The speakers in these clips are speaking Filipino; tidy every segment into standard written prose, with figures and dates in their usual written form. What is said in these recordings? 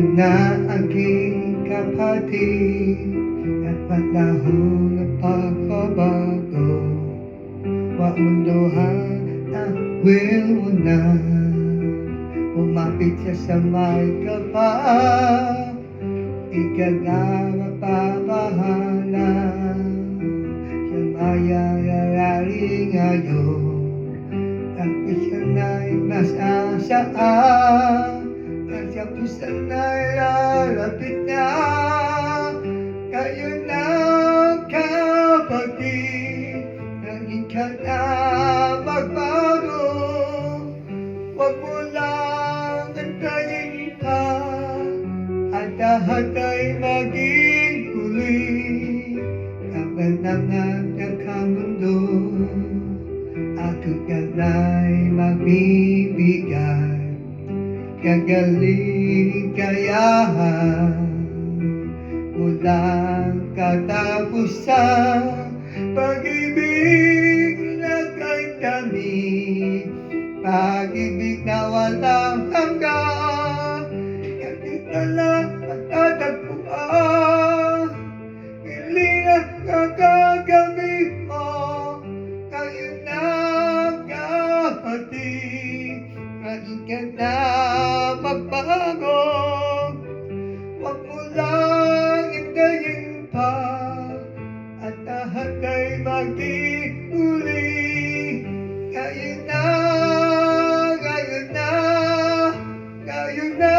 na aking kapatid at panahon ng pagbabago. Huwag munduhan ang will mo na umapit siya sa may kapal. Ikaw na mapapahala, siya mayayayari ngayon. Ang isa na'y masasaan, ang siya pusa na'y lalapit na. Kayo na kapatid, naging ka na magbago. Huwag mo lang antayin pa, at lahat ay maging huli. Kabanangan ng kamundo, ato ka na'y magbibigay. Kagaling kayahan, walang katapusan. Pag-ibig na kay dami, pag-ibig na walang hanggan. Hindi na lang matatagpuan, hindi na gagagamit mo. Kayo na kapatid, naging ka na magbago. Huwag mo lang hintayin pa, at lahat ay magdi-uli. Kayo na, kayo na, kayo na,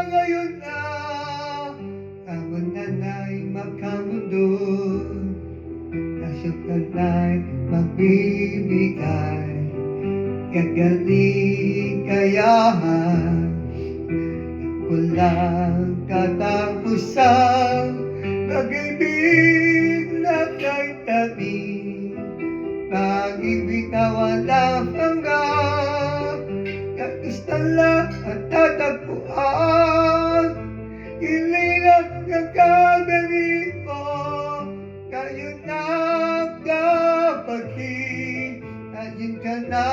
kayo na. Kawanan ay magkamundo, nasukan ay magbibigay. Kagaling kayahan, walang katapusan. Pag-ibig na kay tabi, pag-ibig na walang hanggan. Nais na lang at tatagpuan, hilingan ng kagaling mo. Kayo na kapatid, naging ka na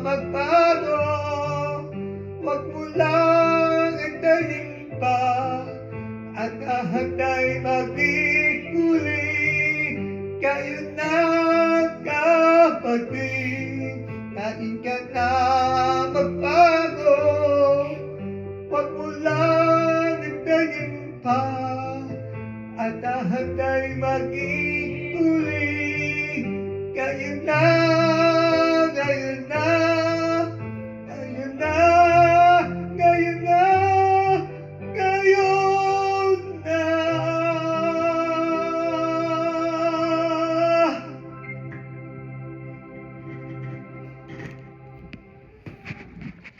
magbago. Huwag mo lang antayin pa, at lahat ay magdi-uli. Kayo na kapatid, naging ka na magbago. Huwag mo lang antayin pa, at lahat ay magdi-uli.